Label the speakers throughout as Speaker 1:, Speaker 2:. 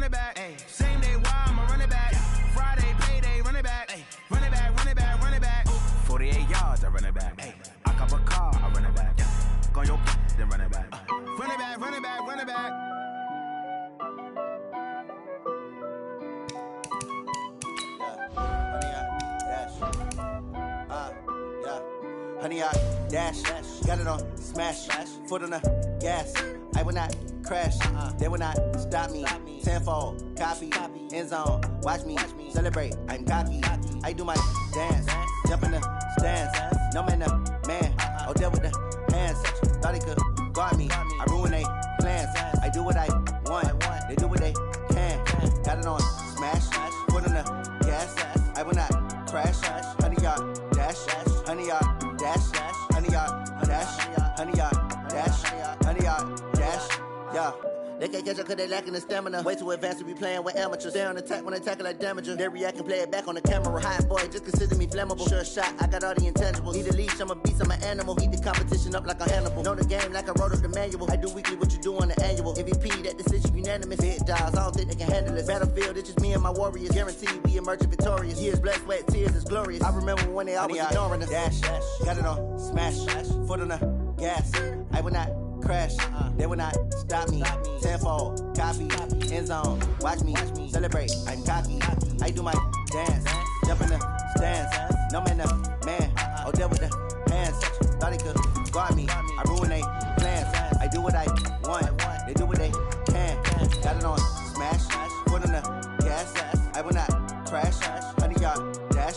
Speaker 1: it back. Ay. Same day, why I'ma run it back. Friday, payday, run it back. Ay. Run it back, run it back, run it back. 48 yards, I run it back. Ay. I cop a car, I run it back. Go on your then run it back. Run it back, run it back, run it back.
Speaker 2: Honey, I dash, got it on smash, foot on the gas. I will not crash, they will not stop me. Tenfold, copy, end zone, watch me celebrate. I'm cocky, I do my dance, jump in the stands. No man, man, oh there with the hands. Thought he could guard me, I ruin they plans. I do what I want, they do what they can. Got it on smash, foot on the gas. I will not crash, honey, y'all dash, honey, y'all dash, honey, y'all dash, honey, y'all dash, honey, y'all dash, yeah. They can't catch up cause they lacking the stamina. Way too advanced to be playing with amateurs. Stay on attack when they tackle like damager. They react and play it back on the camera. Hot boy, just consider me flammable. Sure shot, I got all the intangibles. Need a leash, I'm a beast, I'm an animal. Heat the competition up like a Hannibal. Know the game like I wrote up the manual. I do weekly what you do on the annual. MVP, that decision unanimous. Hit dials, I don't think they can handle it. Battlefield, it's just me and my warriors. Guaranteed we emerging victorious. Years, blood, sweat, tears, it's glorious. I remember when they always ignoring us. Dash, got it on smash, foot on the gas. I will not crash, they will not stop me. Tenfold, copy, end zone, watch me celebrate. I'm cocky, I do my dance, jump in the stands. No man, man, oh there with the hands. Thought he could guard me, I ruin they plans. I do what I want, they do what they can. Got it on smash, foot on the gas. I will not crash, honey y'all dash,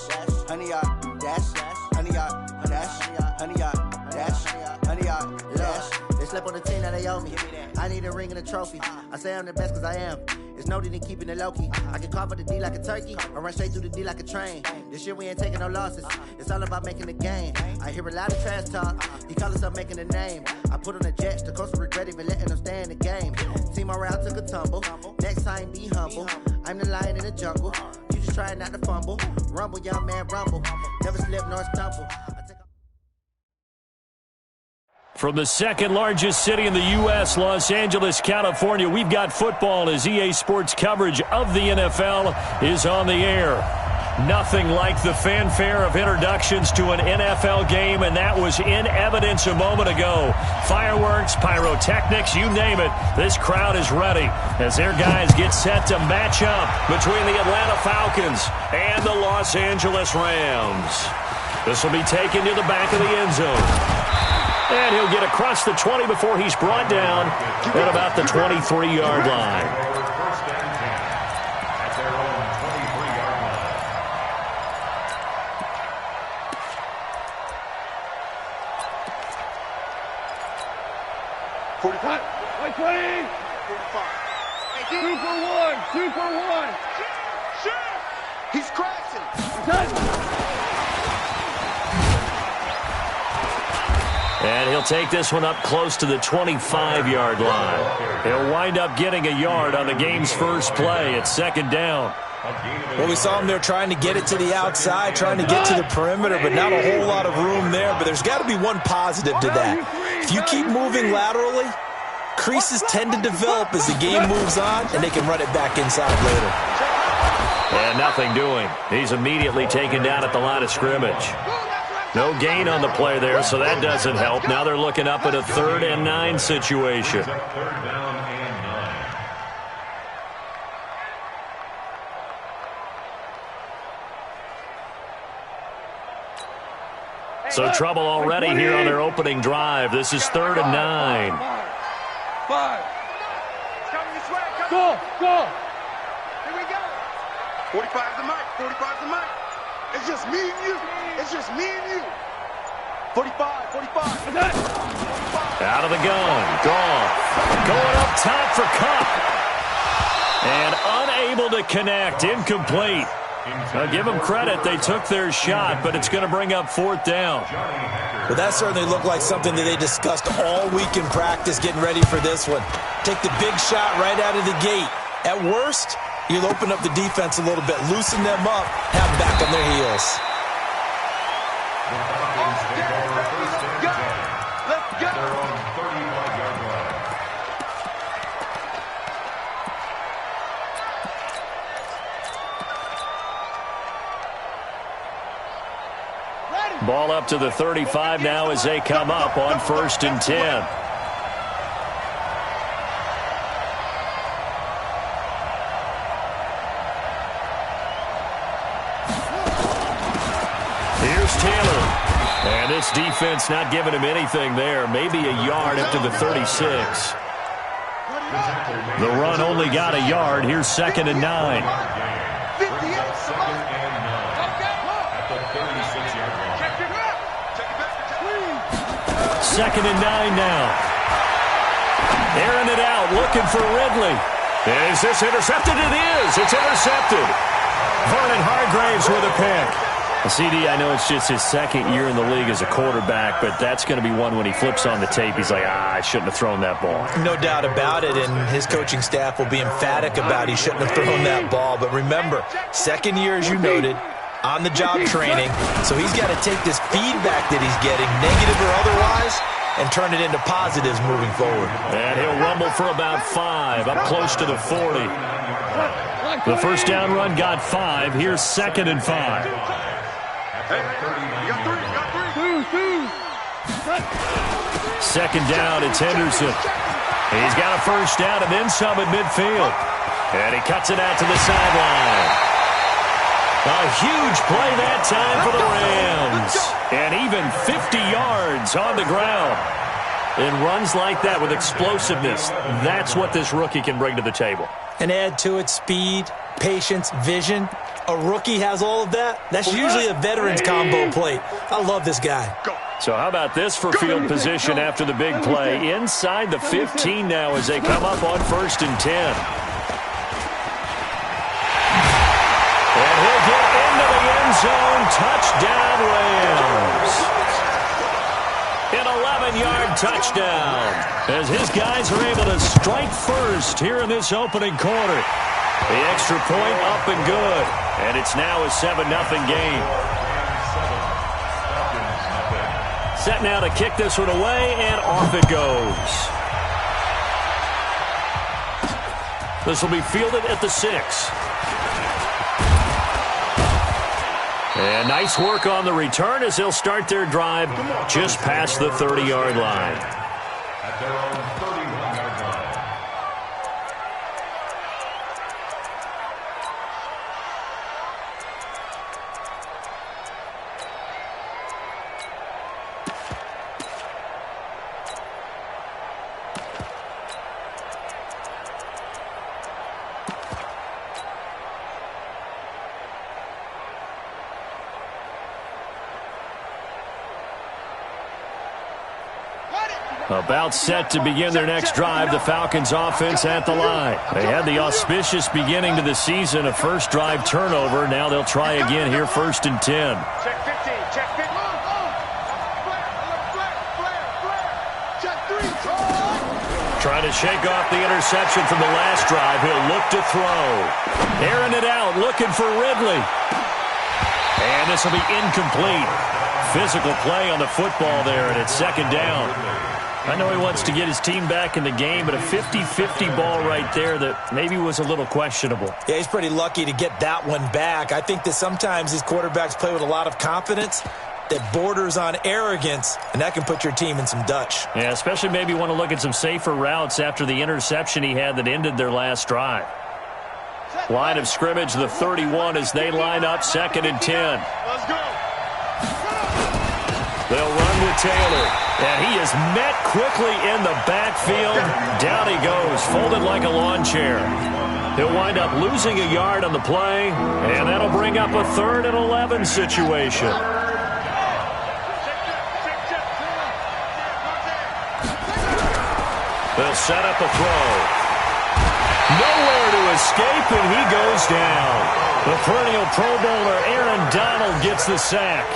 Speaker 2: honey y'all dash, honey y'all dash, honey y'all dash, honey y'all dash. They slept on the team, now they owe me. I need a ring and a trophy. I say I'm the best cause I am. It's no need in keeping it low-key. I can carve for the D like a turkey, or run straight through the D like a train. This year we ain't taking no losses. It's all about making the game. I hear a lot of trash talk. He call himself making a name. I put on the Jets, the coach regret even letting them stay in the game. Team morale took a tumble. Next time be humble. I'm the lion in the jungle. You just trying not to fumble. Rumble, young man, rumble. Never slip nor stumble.
Speaker 3: From the second largest city in the U.S., Los Angeles, California, we've got football as EA Sports coverage of the NFL is on the air. Nothing like the fanfare of introductions to an NFL game, and that was in evidence a moment ago. Fireworks, pyrotechnics, you name it. This crowd is ready as their guys get set to match up between the Atlanta Falcons and the Los Angeles Rams. This will be taken to the back of the end zone. And he'll get across the 20 before he's brought down at about the 23-yard line.
Speaker 4: First and 10 at their own 23-yard line.
Speaker 5: 45. Like 20. 45. 2 for 1. 2 for 1.
Speaker 1: Shit! He's crashing.
Speaker 5: Touch.
Speaker 3: And he'll take this one up close to the 25-yard line. He'll wind up getting a yard on the game's first play. It's second down.
Speaker 6: Well, we saw him there trying to get it to the outside, trying to get to the perimeter, but not a whole lot of room there. But there's got to be one positive to that. If you keep moving laterally, creases tend to develop as the game moves on, and they can run it back inside later.
Speaker 3: And nothing doing. He's immediately taken down at the line of scrimmage. No gain on the play there, so that doesn't help. Now they're looking up at a 3rd and 9 situation.
Speaker 4: Third down and 9.
Speaker 3: So trouble already here on their opening drive. This is 3rd and 9.
Speaker 5: 5. Go, go.
Speaker 1: Here we go. 45 the mic. 45 the mic. It's just me and you. It's just me and you. 45, 45.
Speaker 3: Out of the gun. Goff. Going up top for Cup. And unable to connect. Incomplete. Now give them credit. They took their shot, but it's going to bring up 4th down.
Speaker 6: But that certainly looked like something that they discussed all week in practice getting ready for this one. Take the big shot right out of the gate. At worst, you'll open up the defense a little bit, loosen them up, have them back on their heels.
Speaker 1: Let's go.
Speaker 4: They're on 35-yard line.
Speaker 3: Ball up to the 35 now as they come up on 1st and 10. Here's Taylor. And this defense not giving him anything there. Maybe a yard up to the 36. The run only got a yard. Here's 2nd and 9. Second and 9 now. Airing it out, looking for Ridley. Is this intercepted? It is. It's intercepted. Vernon Hargreaves with a pick. CD, I know it's just his 2nd year in the league as a quarterback, but that's going to be one when he flips on the tape. He's like, I shouldn't have thrown that ball.
Speaker 6: No doubt about it, and his coaching staff will be emphatic about he shouldn't have thrown that ball. But remember, 2nd year, as you noted, on-the-job training, so he's got to take this feedback that he's getting, negative or otherwise, and turn it into positives moving forward.
Speaker 3: And he'll rumble for about 5, up close to the 40. The first down run got 5. Here's 2nd and 5. Second down, it's Henderson. He's got a first down and then some at midfield. And he cuts it out to the sideline. A huge play that time for the Rams. And even 50 yards on the ground. In runs like that with explosiveness, that's what this rookie can bring to the table.
Speaker 6: And add to it speed, patience, vision. A rookie has all of that. That's usually a veteran's combo plate. I love this guy.
Speaker 3: So how about this for field position after the big play? Inside the 15 now as they come up on 1st and 10. And he'll get into the end zone. Touchdown, Rams. An 11-yard touchdown as his guys are able to strike first here in this opening quarter. The extra point up and good. And it's now a 7-0 game. Set now to kick this one away, and off it goes. This will be fielded at the 6. And nice work on the return as they'll start their drive just past the 30-yard line.
Speaker 4: At their own 31-yard line.
Speaker 3: About set to begin their next drive, the Falcons offense at the line. They had the auspicious beginning to the season, a first drive turnover. Now they'll try again here, 1st and 10.
Speaker 5: Check 15, check 15.
Speaker 3: Trying to shake off the interception from the last drive. He'll look to throw. Airing it out, looking for Ridley. And this will be incomplete. Physical play on the football there, and it's 2nd down. I know he wants to get his team back in the game, but a 50-50 ball right there that maybe was a little questionable.
Speaker 6: Yeah, he's pretty lucky to get that one back. I think that sometimes these quarterbacks play with a lot of confidence that borders on arrogance, and that can put your team in some Dutch.
Speaker 3: Yeah, especially maybe want to look at some safer routes after the interception he had that ended their last drive. Line of scrimmage, the 31 as they line up, 2nd and 10.
Speaker 5: Let's go.
Speaker 3: They'll run with Taylor, and he is met quickly in the backfield. Down he goes, folded like a lawn chair. He'll wind up losing a yard on the play, and that'll bring up a 3rd and 11 situation. They'll set up a throw. Nowhere to escape, and he goes down. The perennial Pro Bowler Aaron Donald gets the sack.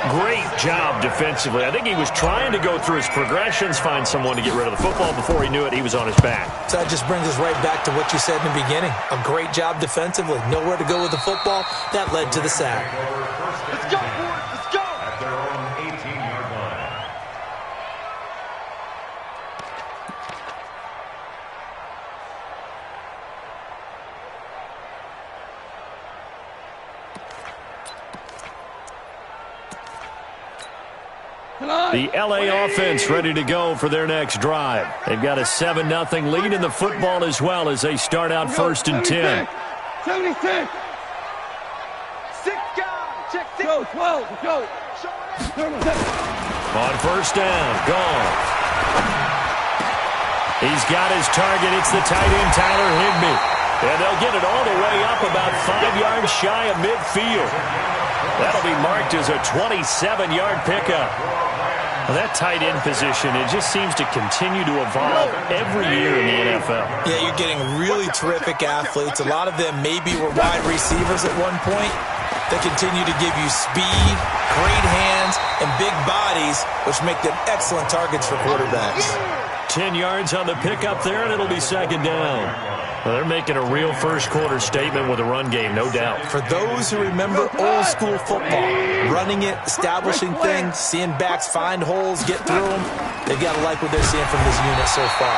Speaker 3: Great job defensively. I think he was trying to go through his progressions, find someone to get rid of the football. Before he knew it, he was on his back.
Speaker 6: So that just brings us right back to what you said in the beginning. A great job defensively. Nowhere to go with the football. That led to the sack.
Speaker 5: Let's go, boys. Let's go.
Speaker 4: At their own 18-yard line.
Speaker 3: The LA offense ready to go for their next drive. They've got a 7-0 lead in the football as well as they start out 1st and 10.
Speaker 5: 76. 6 guys. Check 6. Go, 12. Go.
Speaker 3: On 1st down, gone. He's got his target. It's the tight end, Tyler Higbee. And they'll get it all the way up about 5 yards shy of midfield. That'll be marked as a 27-yard pickup. Well, that tight end position, it just seems to continue to evolve every year in the NFL.
Speaker 6: Yeah, you're getting really terrific athletes. A lot of them maybe were wide receivers at one point. They continue to give you speed, great hands, and big bodies, which make them excellent targets for quarterbacks.
Speaker 3: 10 yards on the pickup there, and it'll be 2nd down. Well, they're making a real first-quarter statement with a run game, no doubt.
Speaker 6: For those who remember old-school football, running it, establishing things, seeing backs find holes, get through them, they've got to like what they're seeing from this unit so far.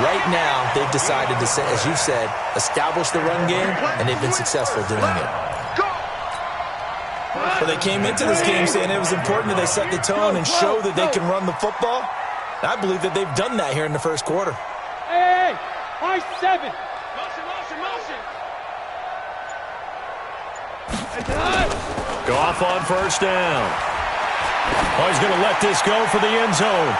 Speaker 6: Right now, they've decided to, as you said, establish the run game, and they've been successful doing it. Well, they came into this game saying it was important that they set the tone and show that they can run the football. I believe that they've done that here in the first quarter.
Speaker 5: Hey, high 7.
Speaker 3: Goff on 1st down. Oh, he's going to let this go for the end zone.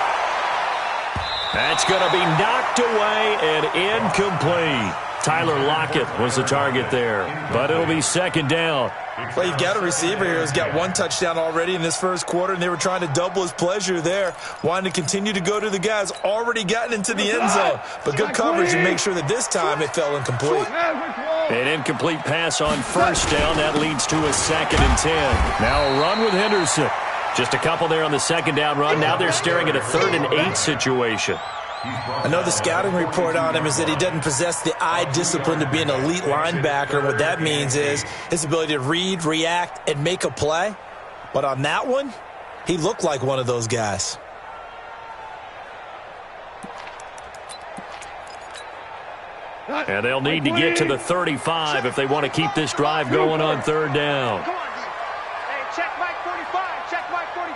Speaker 3: That's going to be knocked away and incomplete. Tyler Lockett was the target there, but it'll be 2nd down.
Speaker 6: Well, you've got a receiver here who's got 1 touchdown already in this first quarter, and they were trying to double his pleasure there, wanting to continue to go to the guys already gotten into the end zone. But good coverage to make sure that this time it fell incomplete.
Speaker 3: An incomplete pass on 1st down. That leads to a 2nd and 10. Now a run with Henderson. Just a couple there on the 2nd down run. Now they're staring at a 3rd and 8 situation.
Speaker 6: I know the scouting report on him is that he doesn't possess the eye discipline to be an elite linebacker. What that means is his ability to read, react, and make a play. But on that one, he looked like one of those guys.
Speaker 3: And they'll need to get to the 35 if they want to keep this drive going on 3rd down.
Speaker 5: Come on, hey, check Mike 45. Check Mike 45.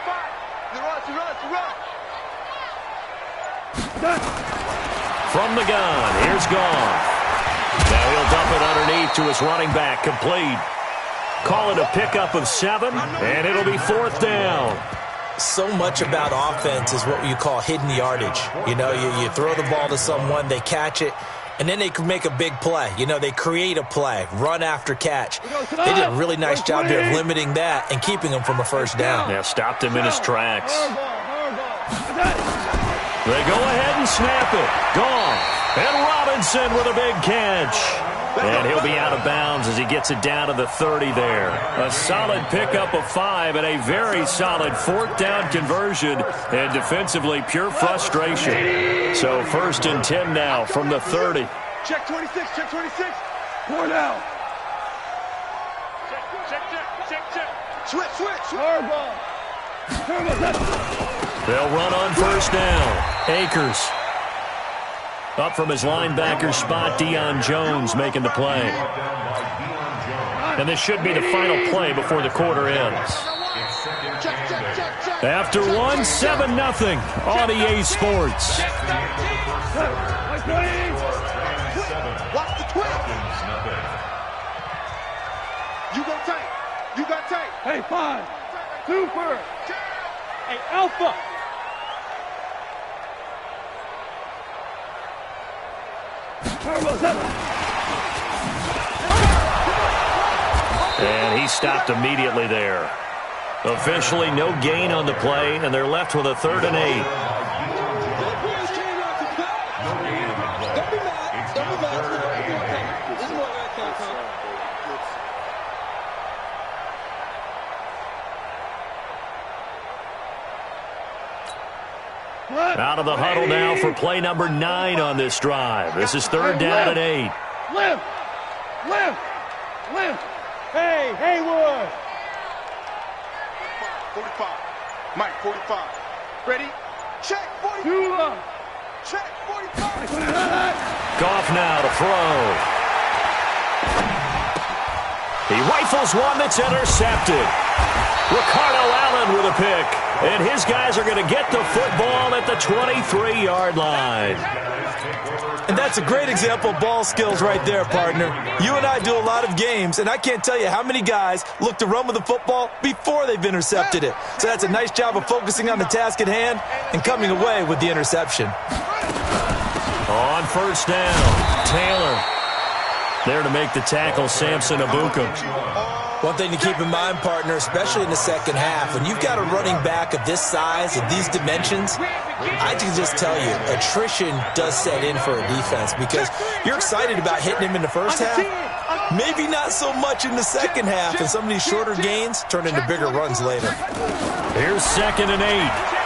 Speaker 5: It's a run.
Speaker 3: From the gun, here's Goff. Now he'll dump it underneath to his running back, complete. Call it a pickup of 7, and it'll be 4th down.
Speaker 6: So much about offense is what you call hidden yardage. You know, you throw the ball to someone, they catch it, and then they can make a big play. You know, they create a play, run after catch. They did a really nice job here of limiting that and keeping him from a 1st down.
Speaker 3: Yeah, stopped him in his tracks. They go ahead and snap it. Gone. And Robinson with a big catch. And he'll be out of bounds as he gets it down to the 30 there. A solid pickup of 5 and a very solid 4th down conversion. And defensively, pure frustration. So 1st and 10 now from the 30.
Speaker 5: Check 26. 4 down. Check. Switch. Turbo.
Speaker 3: They'll run on 1st down. Akers. Up from his linebacker spot, Deion Jones making the play. And this should be the final play before the quarter ends. After 7-0 on EA Sports.
Speaker 5: Watch the twist. You got tight. Hey, 5. Super. Hey, Alpha.
Speaker 3: And he stopped immediately there. Officially no gain on the play, and they're left with a 3rd and 8. Out of the huddle now for play number 9 on this drive. This is 3rd down and 8.
Speaker 5: Lift. Hey, Haywood. 45. Mike, 45. Ready? Check 45. Check 45.
Speaker 3: Goff now to throw. He rifles one that's intercepted. Ricardo Allen with a pick. And his guys are going to get the football at the 23-yard line.
Speaker 6: And that's a great example of ball skills right there, partner. You and I do a lot of games, and I can't tell you how many guys look to run with the football before they've intercepted it. So that's a nice job of focusing on the task at hand and coming away with the interception.
Speaker 3: On first down, Taylor. There to make the tackle, Samson Abuka.
Speaker 6: One thing to keep in mind, partner, especially in the second half, when you've got a running back of this size, of these dimensions, I can just tell you, attrition does set in for a defense because you're excited about hitting him in the first half. Maybe not so much in the second half, and some of these shorter gains turn into bigger runs later.
Speaker 3: Here's 2nd and 8.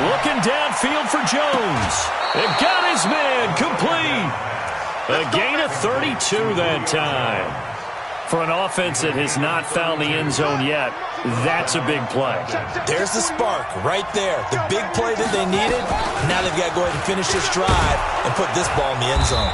Speaker 3: Looking downfield for Jones. It got his man complete. A gain of 32 that time. For an offense that has not found the end zone yet, that's a big play.
Speaker 6: There's the spark right there. The big play that they needed. Now they've got to go ahead and finish this drive and put this ball in the end zone.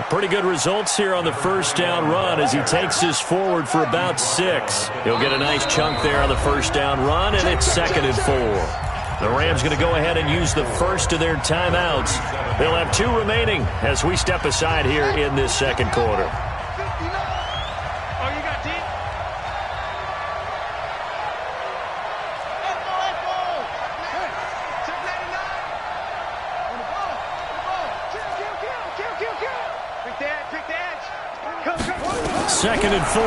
Speaker 3: Pretty good results here on the first down run as he takes this forward for about 6. He'll get a nice chunk there on the first down run, and it's 2nd and 4. The Rams going to go ahead and use the first of their timeouts. They'll have 2 remaining as we step aside here in this second quarter. Second and 4.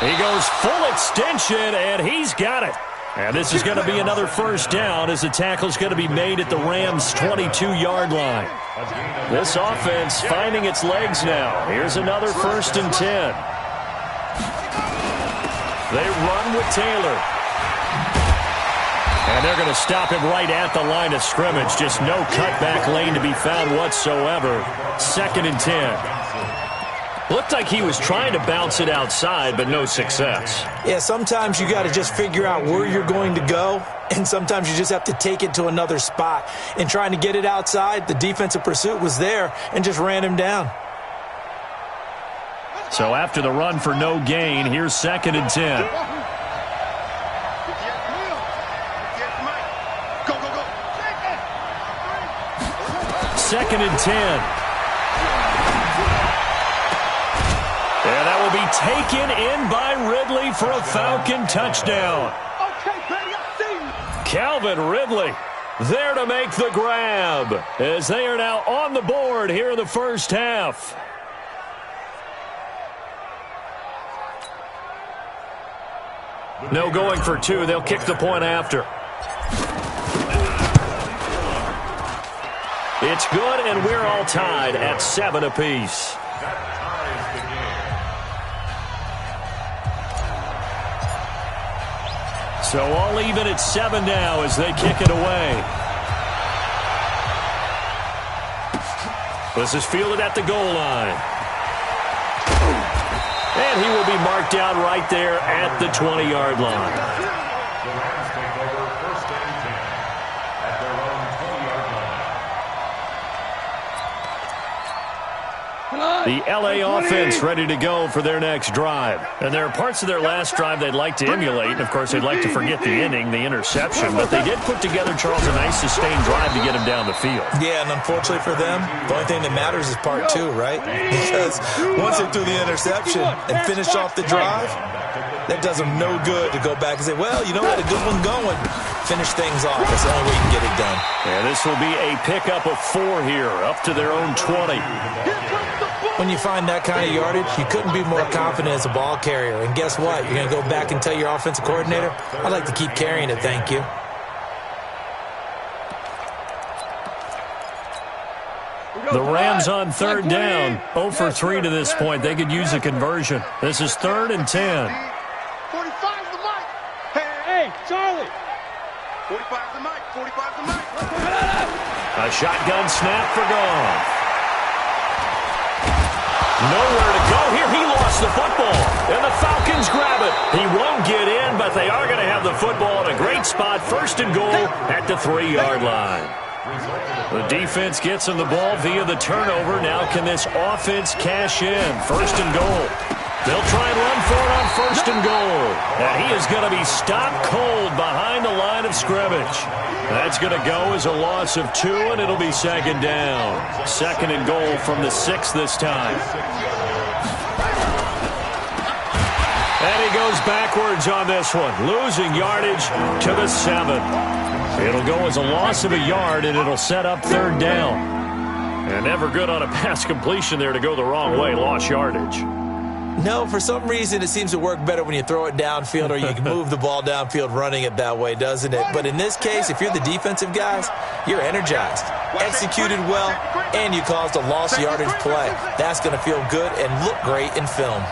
Speaker 3: He goes full extension, and he's got it. And this is going to be another first down as the tackle's going to be made at the Rams' 22-yard line. This offense finding its legs now. Here's another 1st and 10. They run with Taylor. And they're going to stop him right at the line of scrimmage. Just no cutback lane to be found whatsoever. 2nd and 10. Looked like he was trying to bounce it outside, but no success.
Speaker 6: Yeah, sometimes you got to just figure out where you're going to go, and sometimes you just have to take it to another spot. In trying to get it outside, the defensive pursuit was there and just ran him down.
Speaker 3: So after the run for no gain, here's 2nd and 10. Second and 10. And that will be taken in by Ridley for a Falcon touchdown. Calvin Ridley there to make the grab as they are now on the board here in the first half. No going for 2. They'll kick the point after. It's good, and we're all tied at 7 apiece. So all even at 7 now as they kick it away. This is fielded at the goal line. And he will be marked down right there at the 20-yard line.
Speaker 4: The Rams take over 1st and 10 at their own 20-yard line.
Speaker 3: The L.A. offense ready to go for their next drive. And there are parts of their last drive they'd like to emulate. And, of course, they'd like to forget the ending, the interception. But they did put together, Charles, a nice sustained drive to get him down the field.
Speaker 6: Yeah, and unfortunately for them, the only thing that matters is part 2, right? Because once they threw the interception and finished off the drive, that does them no good to go back and say, well, you know what, a good one going. Finish things off. That's the only way you can get it done.
Speaker 3: And this will be a pickup of 4 here, up to their own 20.
Speaker 6: When you find that kind of yardage, you couldn't be more confident as a ball carrier. And guess what? You're going to go back and tell your offensive coordinator, I'd like to keep carrying it, thank you.
Speaker 3: The Rams on 3rd down, 0 for 3 to this point. They could use a conversion. This is 3rd and 10.
Speaker 5: 45's the mic. Hey, Charlie. 45's the mic. 45's the mic.
Speaker 3: A shotgun snap for Goff. Nowhere to go here. He lost the football, and the Falcons grab it. He won't get in, but they are going to have the football in a great spot. 1st and goal at the 3-yard line. The defense gets him the ball via the turnover. Now can this offense cash in? First and goal. They'll try and run for it on first and goal. And he is going to be stopped cold behind the line of scrimmage. That's going to go as a loss of 2, and it'll be second down. Second and goal from the 6 this time. And he goes backwards on this one, losing yardage to the 7. It'll go as a loss of a yard, and it'll set up third down. And never good on a pass completion there to go the wrong way, lost yardage.
Speaker 6: No, for some reason it seems to work better when you throw it downfield or you can move the ball downfield running it that way, doesn't it? But in this case, if you're the defensive guys, you're energized, executed well, and you caused a lost yardage play. That's going to feel good and look great in film.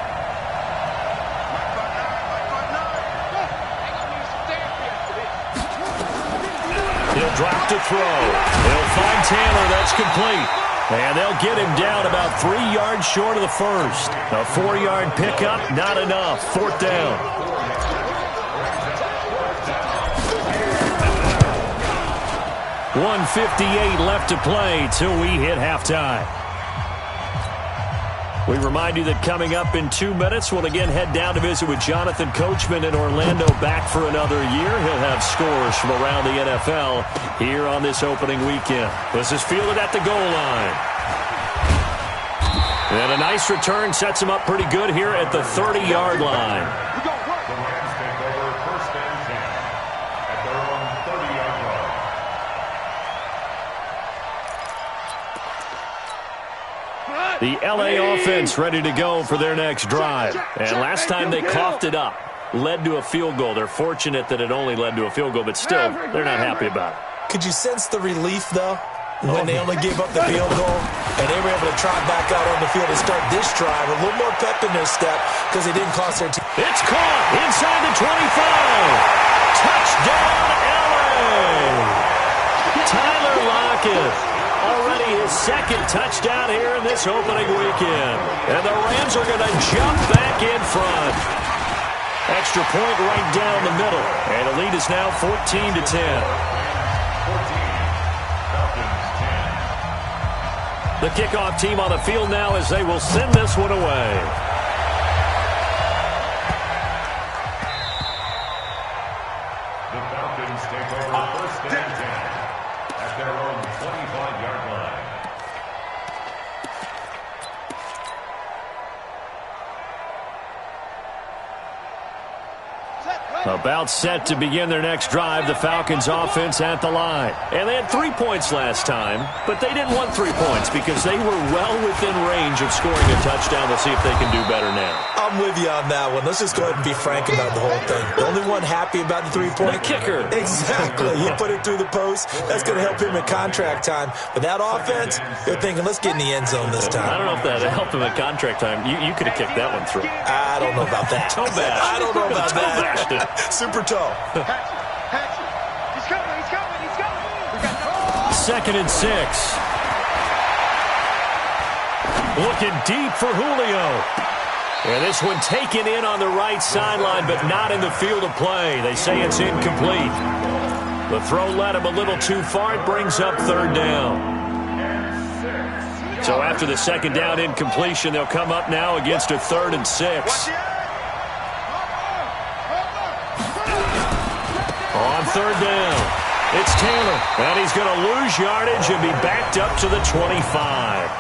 Speaker 3: He'll drop to throw. He'll find Taylor. That's complete. And they'll get him down about 3 yards short of the first. A 4-yard pickup, not enough. Fourth down. .158 left to play till we hit halftime. We remind you that coming up in 2 minutes, we'll again head down to visit with Jonathan Coachman in Orlando, back for another year. He'll have scores from around the NFL here on this opening weekend. This is fielded at the goal line. And a nice return sets him up pretty good here at the 30-yard line.
Speaker 4: The Rams take over first and 10 at their own 30-yard line.
Speaker 3: The L.A. offense ready to go for their next drive. And last time they coughed it up, led to a field goal. They're fortunate that it only led to a field goal, but still, they're not happy about it.
Speaker 6: Could you sense the relief, though, when they only gave up the field goal and they were able to trot back out on the field and start this drive a little more pep in their step because they didn't cost their team.
Speaker 3: It's caught inside the 25. Touchdown, L.A. Tyler Lockett. Already his second touchdown here in this opening weekend. And the Rams are going to jump back in front. Extra point right down the middle. And the lead is now 14-10. 14, the kickoff team on the field now as they will send this one away.
Speaker 4: The Falcons take over first and 10 at their own 25-yard line.
Speaker 3: About set to begin their next drive, the Falcons offense at the line. And they had 3 points last time, but they didn't want 3 points because they were well within range of scoring a touchdown. We'll see if they can do better now.
Speaker 6: I'm with you on that one. Let's just go ahead and be frank about the whole thing. The only one happy about the 3-point?
Speaker 3: The kicker.
Speaker 6: Exactly. He put it through the post. That's going to help him in contract time. But that offense, they're thinking, let's get in the end zone this time.
Speaker 3: I don't know if that helped him at contract time. You could have kicked that one through.
Speaker 6: I don't know about that.
Speaker 3: Toe bash.
Speaker 6: I don't know about that. Super toe.
Speaker 5: He's coming, he's coming, he's coming.
Speaker 3: Second and 6. Looking deep for Julio. And this one taken in on the right sideline, but not in the field of play. They say it's incomplete. The throw led him a little too far. It brings up third down. So after the second down incompletion, they'll come up now against a 3rd and 6. On third down, it's Taylor. And he's going to lose yardage and be backed up to the 25.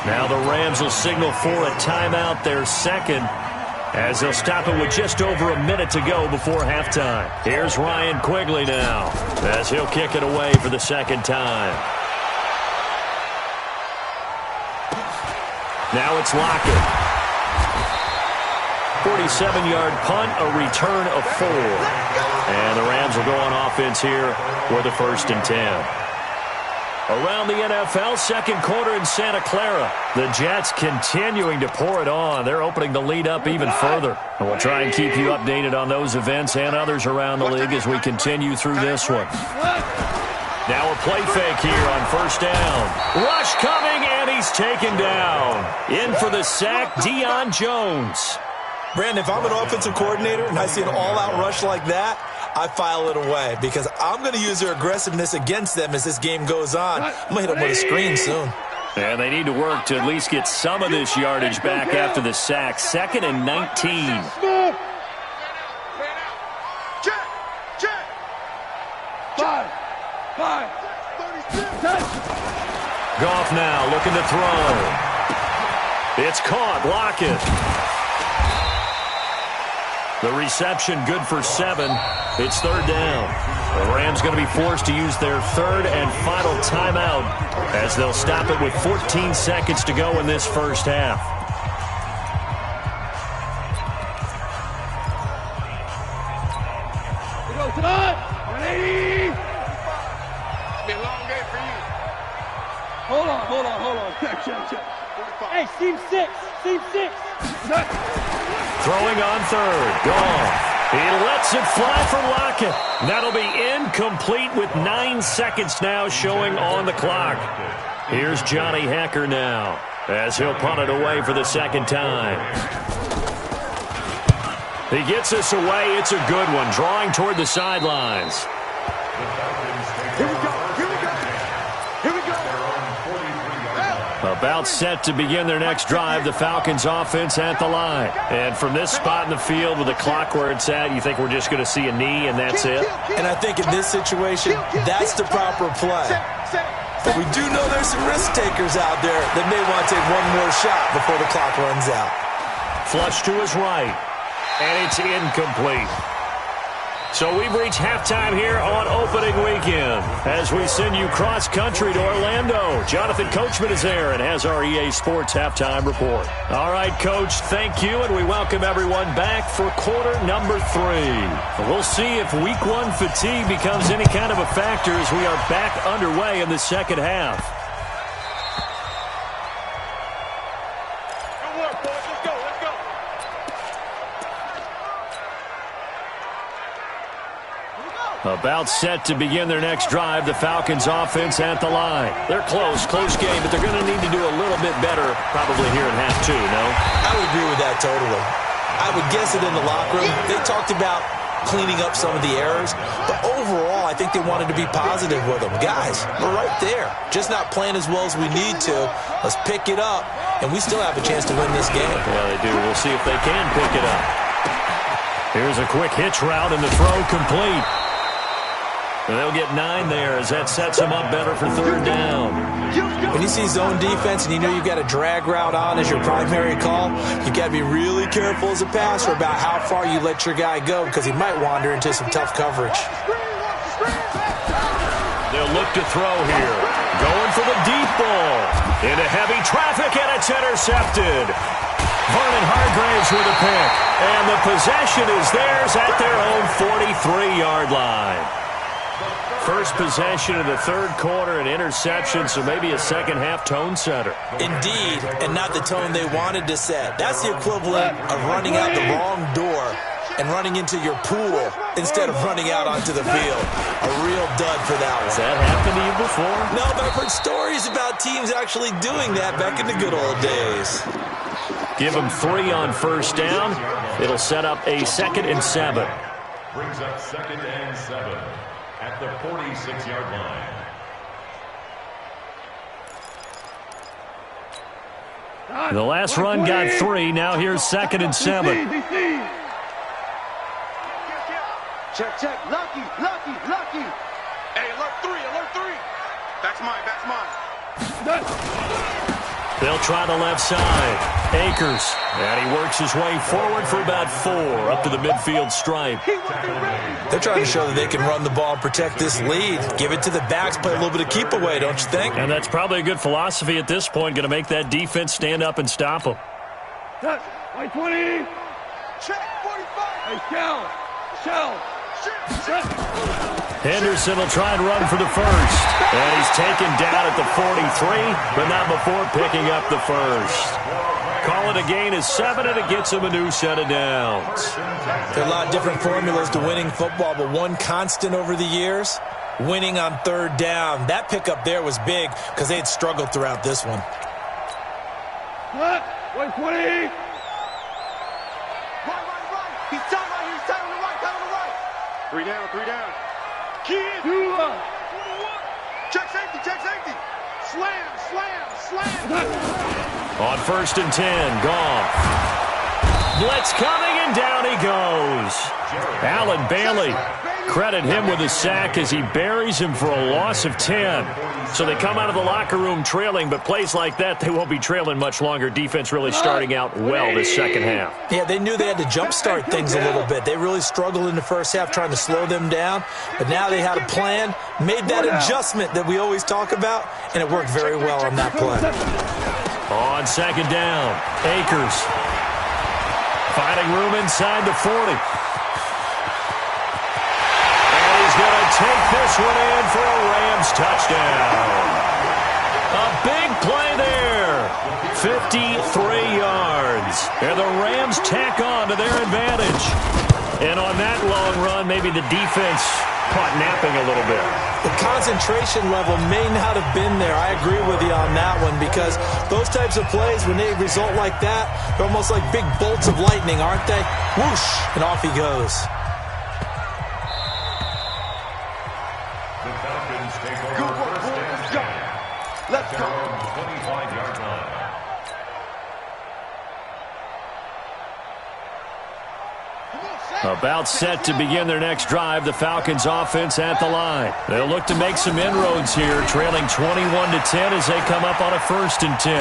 Speaker 3: Now the Rams will signal for a timeout, their second, as they'll stop it with just over a minute to go before halftime. Here's Ryan Quigley now, as he'll kick it away for the second time. Now it's Lockett. 47-yard punt, a return of 4. And the Rams will go on offense here with a 1st and 10. Around the NFL, second quarter in Santa Clara. The Jets continuing to pour it on. They're opening the lead up even further. And we'll try and keep you updated on those events and others around the league as we continue through this one. Now a play fake here on first down. Rush coming, and he's taken down. In for the sack, Deion Jones.
Speaker 6: Brandon, if I'm an offensive coordinator and I see an all-out rush like that, I file it away because I'm going to use their aggressiveness against them as this game goes on. I'm going to hit them with a screen soon.
Speaker 3: And they need to work to at least get some of this yardage back after the sack. 2nd and 19. Goff now looking to throw. It's caught. Lockett. The reception good for 7. It's 3rd down. The Rams going to be forced to use their 3rd and final timeout as they'll stop it with 14 seconds to go in this first half.
Speaker 5: Hold on. Check. Hey, seam 6.
Speaker 3: Throwing on 3rd. Goff. He lets it fly for Lockett. That'll be incomplete with 9 seconds now showing on the clock. Here's Johnny Hacker now as he'll punt it away for the 2nd time. He gets this away. It's a good one. Drawing toward the sidelines.
Speaker 5: Here we go.
Speaker 3: About set to begin their next drive, the Falcons offense at the line. And from this spot in the field with the clock where it's at, you think we're just going to see a knee and that's it?
Speaker 6: And I think in this situation, that's the proper play. But we do know there's some risk takers out there that may want to take one more shot before the clock runs out.
Speaker 3: Flush to his right, and it's incomplete. So we've reached halftime here on opening weekend as we send you cross-country to Orlando. Jonathan Coachman is there and has our EA Sports halftime report. All right, Coach, thank you, and we welcome everyone back for quarter number 3. We'll see if week 1 fatigue becomes any kind of a factor as we are back underway in the second half.
Speaker 5: Good work, boys. Let's go.
Speaker 3: About set to begin their next drive, the Falcons offense at the line. They're close game, but they're going to need to do a little bit better probably here in half 2, no?
Speaker 6: I would agree with that totally. I would guess it in the locker room. They talked about cleaning up some of the errors, but overall, I think they wanted to be positive with them. Guys, we're right there. Just not playing as well as we need to. Let's pick it up, and we still have a chance to win this game.
Speaker 3: Yeah, they do. We'll see if they can pick it up. Here's a quick hitch route, and the throw complete. And they'll get 9 there as that sets them up better for 3rd down.
Speaker 6: When you see zone defense and you know you've got a drag route on as your primary call, you've got to be really careful as a passer about how far you let your guy go because he might wander into some tough coverage.
Speaker 3: They'll look to throw here. Going for the deep ball. Into heavy traffic, and it's intercepted. Vernon Hargraves with a pick. And the possession is theirs at their own 43-yard line. First possession of the 3rd quarter, an interception, so maybe a second-half tone setter.
Speaker 6: Indeed, and not the tone they wanted to set. That's the equivalent of running out the wrong door and running into your pool instead of running out onto the field. A real dud for that one.
Speaker 3: Has that happened to you before?
Speaker 6: No, but I've heard stories about teams actually doing that back in the good old days.
Speaker 3: Give them 3 on 1st down. It'll set up a 2nd and 7.
Speaker 4: Brings up 2nd and 7. At the 46-yard line.
Speaker 3: The last run got 3. Now here's 2nd and 7.
Speaker 5: Check. Lucky. Hey, alert 3. Back's mine.
Speaker 3: They'll try the left side. Akers. And he works his way forward for about 4 up to the midfield stripe.
Speaker 6: They're trying to show that they can run the ball and protect this lead. Give it to the backs, play a little bit of keep away, don't you think?
Speaker 3: And that's probably a good philosophy at this point. Going to make that defense stand up and stop them.
Speaker 5: Right 20. Check 45. Hey, shell.
Speaker 3: Henderson will try and run for the first. And he's taken down at the 43, but not before picking up the first. Call it a gain of 7, and it gets him a new set of downs.
Speaker 6: There are a lot of different formulas to winning football, but one constant over the years, winning on 3rd down. That pickup there was big because they had struggled throughout this one.
Speaker 5: 120. Right. He's tight right here. He's tight on the right. Three down. Kid. Check safety. Slam.
Speaker 3: On 1st and 10, Goff. Blitz coming, and down he goes. Alan Bailey, credit him with a sack as he buries him for a loss of 10. So they come out of the locker room trailing, but plays like that, they won't be trailing much longer. Defense really starting out well this second half.
Speaker 6: Yeah, they knew they had to jumpstart things a little bit. They really struggled in the first half trying to slow them down, but now they had a plan, made that adjustment that we always talk about, and it worked very well on that play.
Speaker 3: On 2nd down, Akers finding room inside the 40. And he's going to take this one in for a Rams touchdown. A big play there. 53 yards. And the Rams tack on to their advantage. And on that long run, maybe the defense caught napping a little bit.
Speaker 6: The concentration level may not have been there. I agree with you on that one because those types of plays, when they result like that, they're almost like big bolts of lightning, aren't they? Whoosh, and off he goes.
Speaker 4: The Falcons take over first and 10. Let's go. 25-yard line.
Speaker 3: About set to begin their next drive, the Falcons offense at the line. They'll look to make some inroads here, trailing 21-10 as they come up on a 1st and 10.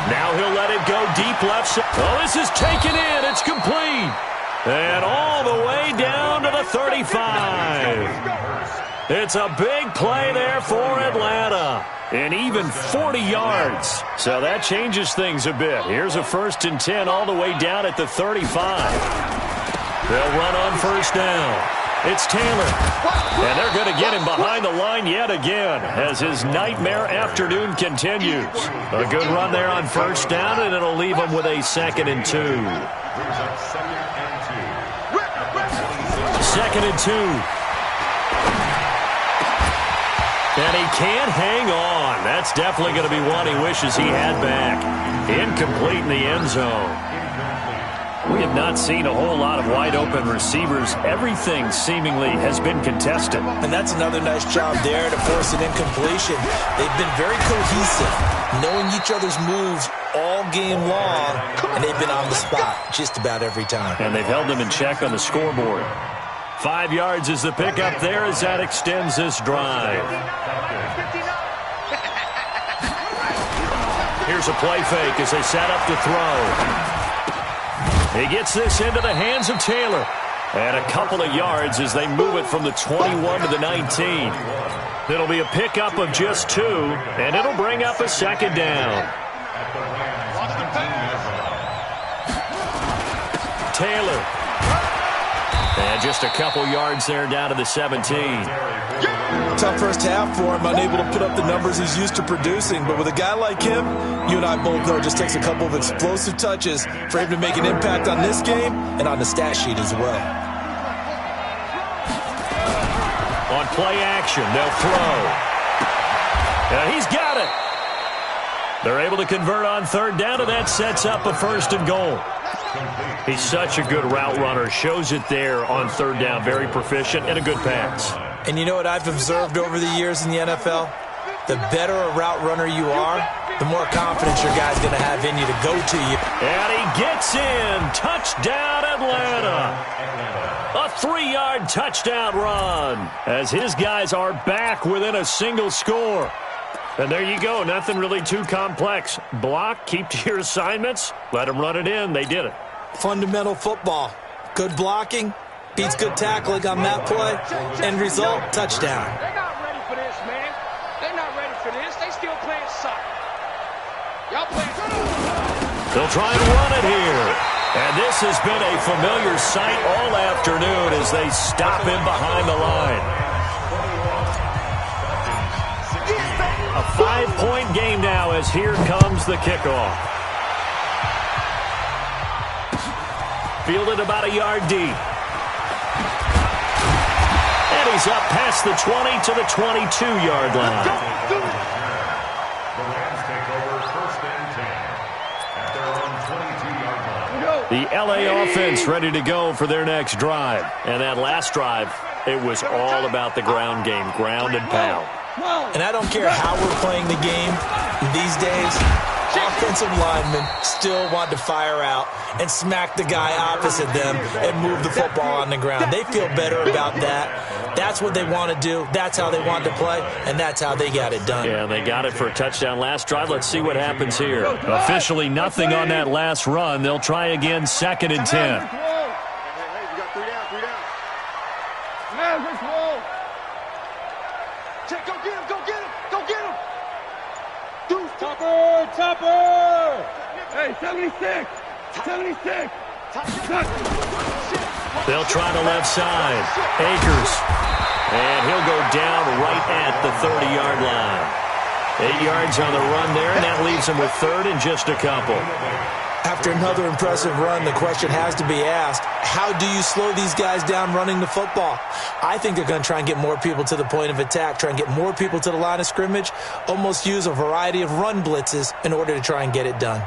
Speaker 3: Now he'll let it go deep left side. Oh, this is taken in. It's complete. And all the way down to the 35. It's a big play there for Atlanta. And even 40 yards. So that changes things a bit. Here's a 1st and 10 all the way down at the 35. They'll run on 1st down. It's Taylor. And they're going to get him behind the line yet again as his nightmare afternoon continues. A good run there on 1st down, and it'll leave him with a 2nd and 2. 2nd and 2. And he can't hang on. That's definitely going to be one he wishes he had back. Incomplete in the end zone. We have not seen a whole lot of wide-open receivers. Everything seemingly has been contested.
Speaker 6: And that's another nice job there to force an incompletion. They've been very cohesive, knowing each other's moves all game long, and they've been on the spot just about every time.
Speaker 3: And they've held them in check on the scoreboard. 5 yards is the pickup there as that extends this drive. Here's a play fake as they set up to throw. He gets this into the hands of Taylor. And a couple of yards as they move it from the 21 to the 19. It'll be a pickup of just 2, and it'll bring up a 2nd down. Taylor. And just a couple yards there down to the 17.
Speaker 6: Tough first half for him, unable to put up the numbers he's used to producing. But with a guy like him, you and I both know it just takes a couple of explosive touches for him to make an impact on this game and on the stat sheet as well.
Speaker 3: On play action, they'll throw. And he's got it. They're able to convert on 3rd down, and that sets up a 1st and goal. He's such a good route runner. Shows it there on 3rd down. Very proficient and a good pass.
Speaker 6: And you know what I've observed over the years in the NFL? The better a route runner you are, the more confidence your guy's going to have in you to go to you.
Speaker 3: And he gets in. Touchdown, Atlanta. A 3-yard touchdown run as his guys are back within a single score. And there you go. Nothing really too complex. Block, keep to your assignments, let them run it in. They did it.
Speaker 6: Fundamental football. Good blocking beats good tackling on that play. End result, touchdown.
Speaker 5: They're not ready for this, man. They're not ready for this. They still playing soccer. Y'all playing.
Speaker 3: They'll try and run it here. And this has been a familiar sight all afternoon as they stop him behind the line. A 5-point game now as here comes the kickoff. Fielded about a yard deep. And he's up past the 20 to the 22-yard line.
Speaker 4: The Rams take over 1st and 10 at their own 22-yard line.
Speaker 3: The LA offense ready to go for their next drive. And that last drive, it was all about the ground game, ground and pound.
Speaker 6: And I don't care how we're playing the game these days, offensive linemen still want to fire out and smack the guy opposite them and move the football on the ground. They feel better about that. That's what they want to do. That's how they want to play, and that's how they got it done.
Speaker 3: Yeah, they got it for a touchdown last drive. Let's see what happens here. Officially nothing on that last run. They'll try again, 2nd and 10.
Speaker 5: Hey, you got 3 down, 3 down. Check, go get him, go get him, go get him. Deuce, Topper. Hey, 76.
Speaker 3: They'll try the left side. Akers. And he'll go down right at the 30-yard line. 8 yards on the run there, and that leaves him with 3rd and just a couple.
Speaker 6: After another impressive run, the question has to be asked, how do you slow these guys down running the football? I think they're going to try and get more people to the point of attack, try and get more people to the line of scrimmage, almost use a variety of run blitzes in order to try and get it done.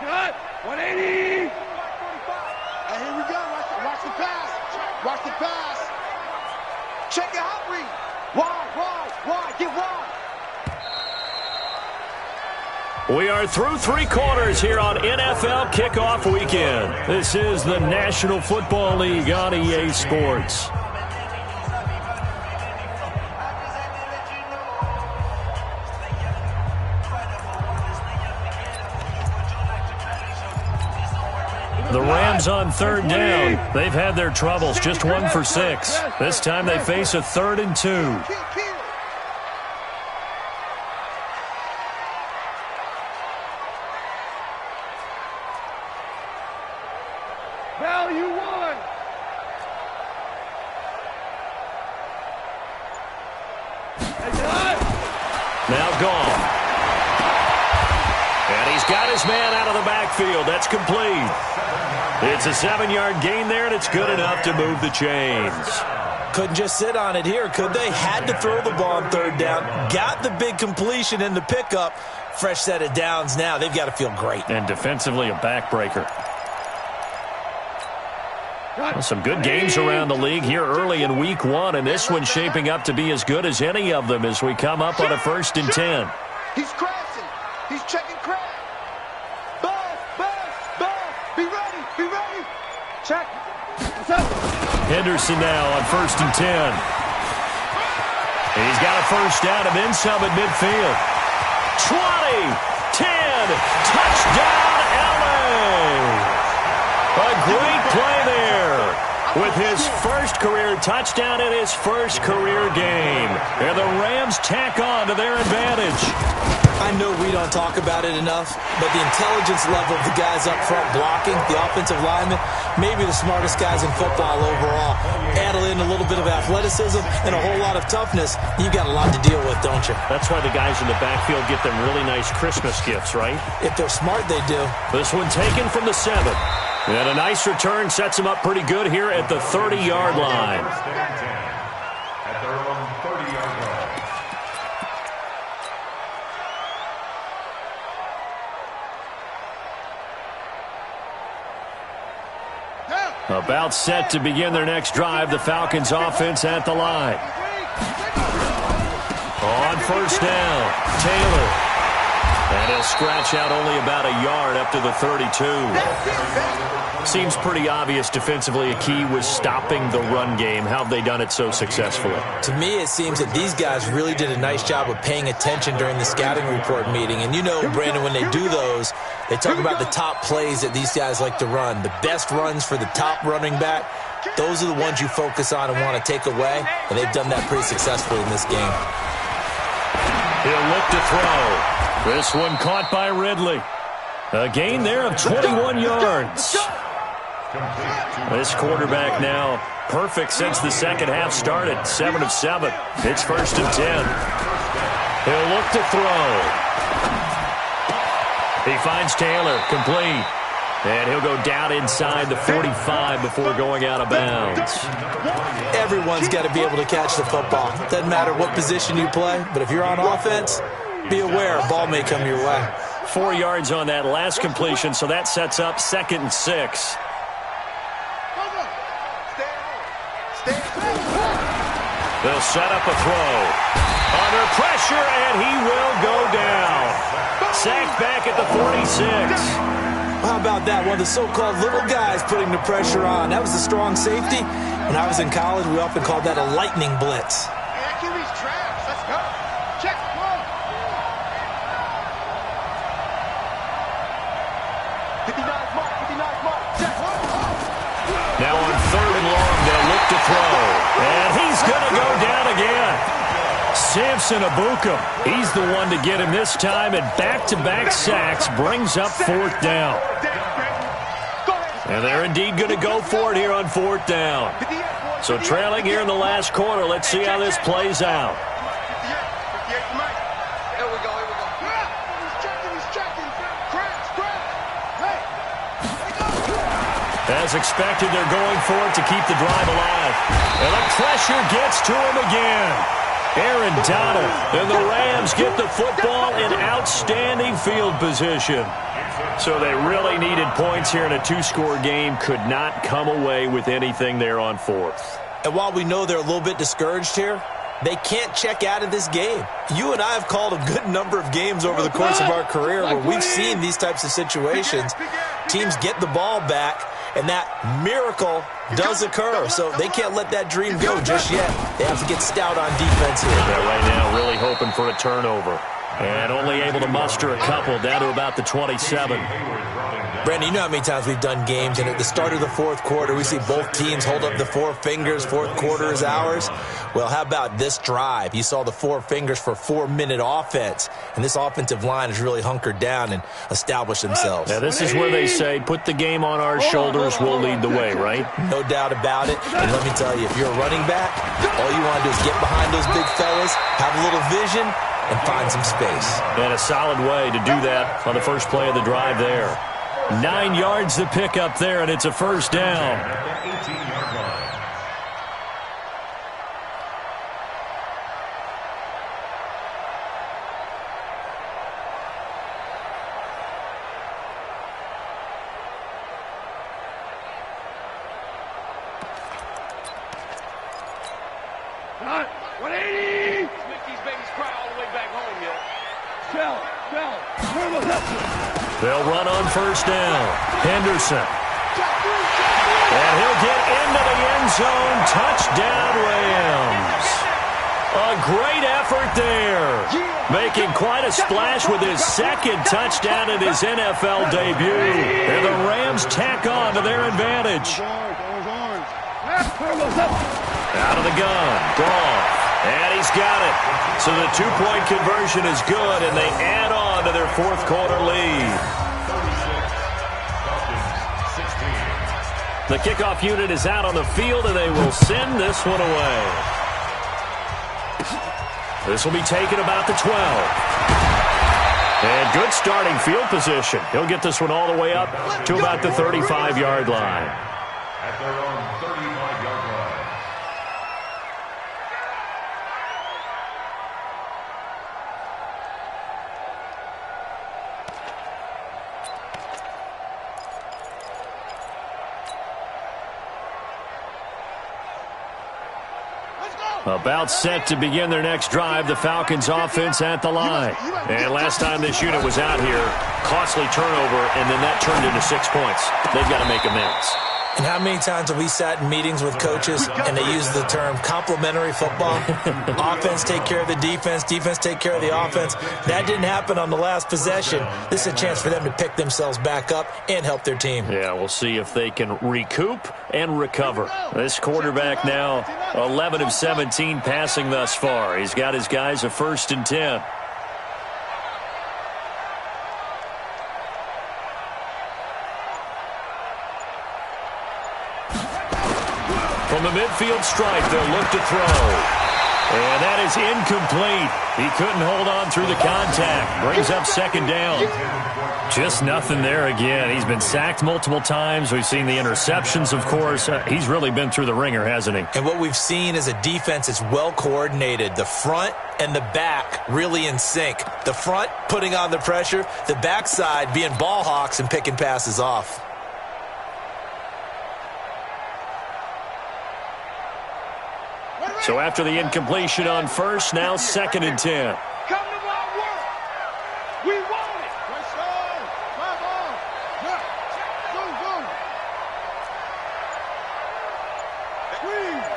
Speaker 5: Cut, 180. Hey, here we go. Watch the pass. Watch the pass. Check it out, Reed. Wide, get wide.
Speaker 3: We are through 3 quarters here on NFL Kickoff Weekend. This is the National Football League on EA Sports. The Rams on 3rd down. They've had their troubles, just 1 for 6. This time they face a 3rd and 2.
Speaker 5: Value 1.
Speaker 3: Now gone. And he's got his man out of the backfield. That's complete. It's a 7-yard gain there, and it's good enough to move the chains.
Speaker 6: Couldn't just sit on it here, could they? Had to throw the ball on 3rd down. Got the big completion in the pickup. Fresh set of downs now. They've got to feel great.
Speaker 3: And defensively, a backbreaker. Well, some good games around the league here early in Week 1, and this one's shaping up to be as good as any of them as we come up on a 1st and 10.
Speaker 5: He's crashing. He's checking crash. Ball. Be ready. Check. What's up?
Speaker 3: Henderson now on 1st and 10. He's got a first down and then some at midfield. 20, 10, touchdown LA! A great play there with his first career touchdown in his first career game. And the Rams tack on to their advantage.
Speaker 6: I know we don't talk about it enough, but the intelligence level of the guys up front blocking, the offensive linemen, maybe the smartest guys in football overall. Add in a little bit of athleticism and a whole lot of toughness, you've got a lot to deal with, don't you?
Speaker 3: That's why the guys in the backfield get them really nice Christmas gifts, right?
Speaker 6: If they're smart, they do.
Speaker 3: This one taken from the 7. And a nice return sets him up pretty good here at the 30-yard line.
Speaker 4: At their own 30-yard line.
Speaker 3: About set to begin their next drive, the Falcons offense at the line. On 1st down, Taylor. And he'll scratch out only about a yard up to the 32. Seems pretty obvious defensively a key was stopping the run game. How have they done it so successfully?
Speaker 6: To me, it seems that these guys really did a nice job of paying attention during the scouting report meeting. And you know, Brandon, when they do those, they talk about the top plays that these guys like to run. The best runs for the top running back, those are the ones you focus on and want to take away. And they've done that pretty successfully in this game.
Speaker 3: He'll look to throw. This one caught by Ridley. A gain there of 21 yards. This quarterback now perfect since the second half started. 7 of 7. It's 1st and 10. He'll look to throw. He finds Taylor, complete. And he'll go down inside the 45 before going out of bounds.
Speaker 6: Everyone's got to be able to catch the football. Doesn't matter what position you play, but if you're on offense, be aware a ball may come your way.
Speaker 3: 4 yards on that last completion, so that sets up 2nd and 6. They'll set up a throw. Under pressure, and he will go down. Sacked back at the 46.
Speaker 6: How about that? One of the so-called little guys putting the pressure on. That was a strong safety. When I was in college, we often called that a lightning blitz.
Speaker 5: QB's trash. Let's go. Check. One. 59's mark. 59's mark. Check.
Speaker 3: Now on 3rd and long, they'll look to throw. And he's going to go down again. Samson Abukum, he's the one to get him this time, and back-to-back sacks brings up 4th down. And they're indeed going to go for it here on 4th down. So trailing here in the last quarter, let's see how this plays out. As expected, they're going for it to keep the drive alive. And the pressure gets to him again. Aaron Donald and the Rams get the football in outstanding field position. So they really needed points here in a 2-score game. Could not come away with anything there on 4th.
Speaker 6: And while we know they're a little bit discouraged here, they can't check out of this game. You and I have called a good number of games over the course of our career where we've seen these types of situations. Teams get the ball back, and that miracle does occur. So they can't let that dream go just yet. They have to get stout on defense here.
Speaker 3: They're right now really hoping for a turnover. And only able to muster a couple down to about the 27.
Speaker 6: Brandon, you know how many times we've done games, and at the start of the 4th quarter, we see both teams hold up the 4 fingers, 4th quarter is ours. Well, how about this drive? You saw the 4 fingers for 4-minute offense, and this offensive line has really hunkered down and established themselves.
Speaker 3: Now, this is where they say, put the game on our shoulders, we'll lead the way, right?
Speaker 6: No doubt about it. And let me tell you, if you're a running back, all you want to do is get behind those big fellas, have a little vision, and find some space.
Speaker 3: And a solid way to do that on the first play of the drive there. 9 yards to pick up there, and it's a 1st down.
Speaker 4: At the 18-yard line.
Speaker 5: Hot. 180. Make these babies cry all the way back home, yo. Shell.
Speaker 3: They'll run on 1st down. Henderson. And he'll get into the end zone. Touchdown, Rams. A great effort there. Making quite a splash with his 2nd touchdown in his NFL debut. And the Rams tack on to their advantage. Out of the gun. Goff. And he's got it. So the 2-point conversion is good, and they add on to their 4th quarter lead.
Speaker 4: 36,
Speaker 3: The kickoff unit is out on the field, and they will send this one away. This will be taken about the 12. And good starting field position. He'll get this one all the way up to about the 35-yard line.
Speaker 4: at their own 35-yard line.
Speaker 3: About set to begin their next drive, the Falcons offense at the line. And last time this unit was out here, costly turnover, and then that turned into 6 points. They've got to make amends.
Speaker 6: And how many times have we sat in meetings with coaches and they use the term complementary football? Offense take care of the defense, defense take care of the offense. That didn't happen on the last possession. This is a chance for them to pick themselves back up and help their team.
Speaker 3: Yeah, we'll see if they can recoup and recover. This quarterback now 11 of 17 passing thus far. He's got his guys a 1st and 10. From the midfield stripe, they'll look to throw. And that is incomplete. He couldn't hold on through the contact. Brings up second down. Just nothing there again. He's been sacked multiple times. We've seen the interceptions, of course. He's really been through the ringer, hasn't he?
Speaker 6: And what we've seen is a defense that's well coordinated. The front and the back really in sync. The front putting on the pressure. The backside being ball hawks and picking passes off.
Speaker 3: So after the incompletion on first, now 2nd and 10.
Speaker 5: Come to my work. We want it. Right side. Drive on. Yeah. Zoom, zoom. Squeeze.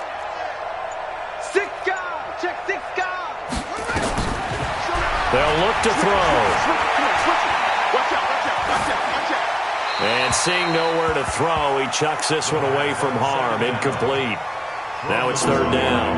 Speaker 5: 6 guys. Check 6 guys.
Speaker 3: They'll look to throw.
Speaker 5: Watch out, watch out, watch out, watch out.
Speaker 3: And seeing nowhere to throw, he chucks this one away from harm. Incomplete. Now it's 3rd down.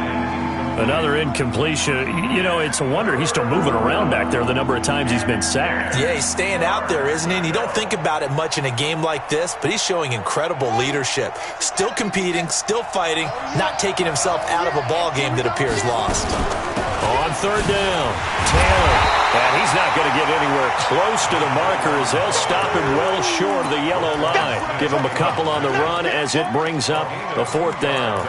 Speaker 3: Another incompletion. You know, it's a wonder he's still moving around back there the number of times he's been sacked.
Speaker 6: Yeah, he's staying out there, isn't he? And you don't think about it much in a game like this, but he's showing incredible leadership. Still competing, still fighting, not taking himself out of a ball game that appears lost.
Speaker 3: On 3rd down, Taylor. And he's not going to get anywhere close to the marker as they'll stop him well short of the yellow line. Give him a couple on the run as it brings up the 4th down.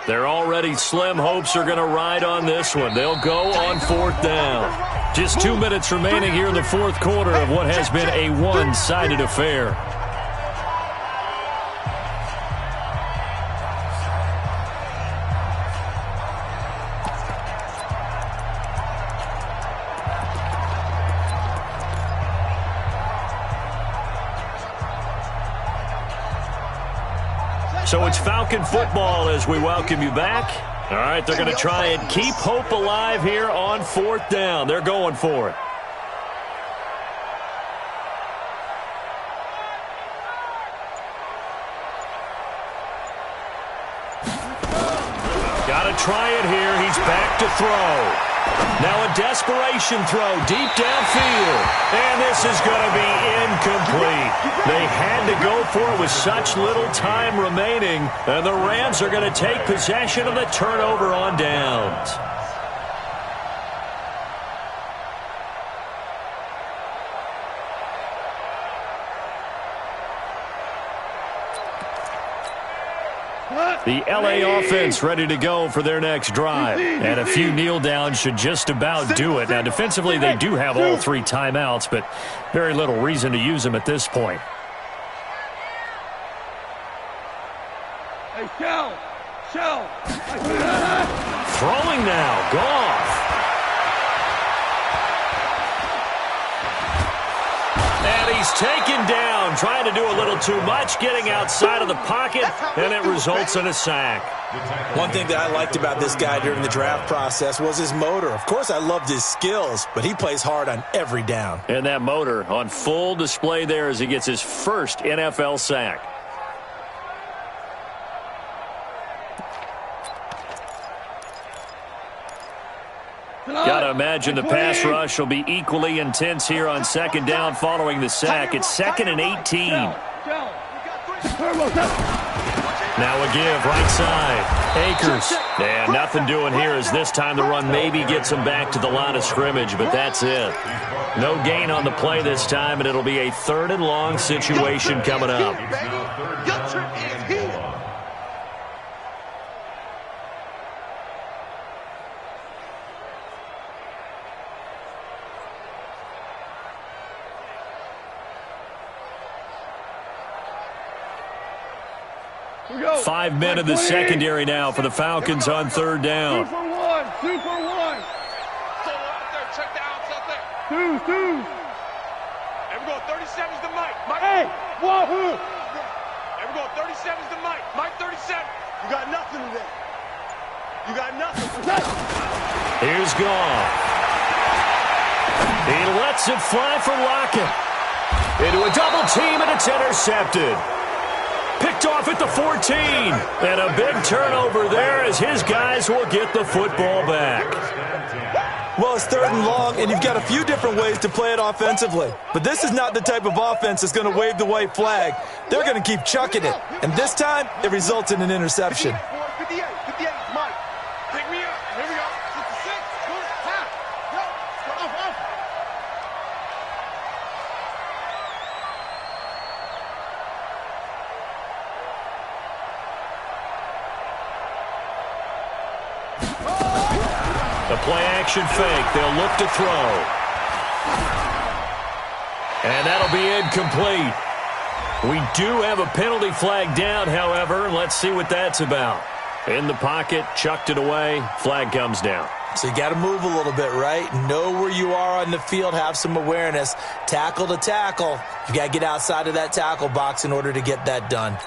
Speaker 3: Their already slim hopes are going to ride on this one. They'll go on 4th down. Just 2 minutes remaining here in the 4th quarter of what has been a one-sided affair. So it's Falcon football as we welcome you back. All right, they're going to try and keep hope alive here on 4th down. They're going for it. Got to try it here. He's back to throw. Now a desperation throw deep downfield. And this is going to be incomplete. They had to go for it with such little time remaining. And the Rams are going to take possession of the turnover on downs. The LA offense ready to go for their next drive. And a few kneel downs should just about do it. Now, defensively, they do have all 3 timeouts, but very little reason to use them at this point.
Speaker 5: Hey, Shell.
Speaker 3: Throwing now. Goff. And he's taken down, trying to do a little too much, getting outside of the pocket, and it results in a sack.
Speaker 6: One thing that I liked about this guy during the draft process was his motor. Of course, I loved his skills, but he plays hard on every down.
Speaker 3: And that motor on full display there as he gets his first NFL sack. Got to imagine the pass rush will be equally intense here on 2nd down following the sack. It's 2nd and 18. Now a give, right side. Akers. And nothing doing here as this time the run maybe gets him back to the line of scrimmage, but that's it. No gain on the play this time, and it'll be a 3rd and long situation coming up. Five men in the secondary now for the Falcons on 3rd down.
Speaker 5: 2 for 1. 2 for 1. Check the outs out there. 2. There we go. 37's the Mike. Hey, wahoo. There we go. 37's the Mike. Mike 37. You got nothing today. You got nothing.
Speaker 3: Here's Goff. He lets it fly for Lockett. Into a double team, and it's intercepted. Picked off at the 14. And a big turnover there as his guys will get the football back.
Speaker 6: Well, it's 3rd and long, and you've got a few different ways to play it offensively. But this is not the type of offense that's going to wave the white flag. They're going to keep chucking it. And this time, it results in an interception.
Speaker 5: 58, Mike. Pick me up. Here we go. 66, good, half. Go, off.
Speaker 3: The play-action fake. They'll look to throw. And that'll be incomplete. We do have a penalty flag down, however. Let's see what that's about. In the pocket, chucked it away. Flag comes down.
Speaker 6: So you got to move a little bit, right? Know where you are on the field. Have some awareness. Tackle to tackle. You got to get outside of that tackle box in order to get that done.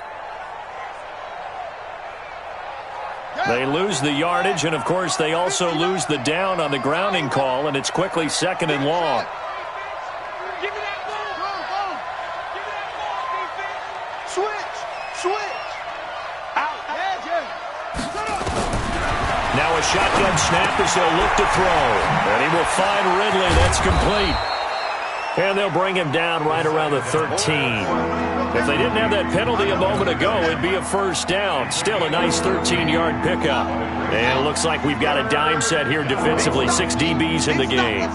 Speaker 3: They lose the yardage, and, of course, they also lose the down on the grounding call, and it's quickly 2nd and long.
Speaker 5: Give me that ball. Give me that ball, defense. Switch. Out.
Speaker 3: Now a shotgun snap as they'll look to throw. And he will find Ridley. That's complete. And they'll bring him down right around the 13. If they didn't have that penalty a moment ago, it'd be a 1st down. Still a nice 13-yard pickup. And it looks like we've got a dime set here defensively. 6 DBs in the game.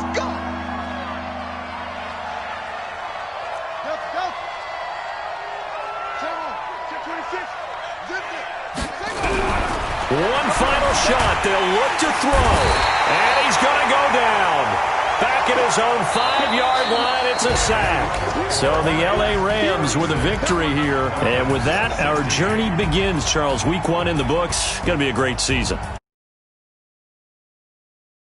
Speaker 3: One final shot. They'll look to throw. And he's going to go down. Back at his own 5-yard line, it's a sack. So the L.A. Rams with a victory here. And with that, our journey begins, Charles. Week 1 in the books. Going to be a great season.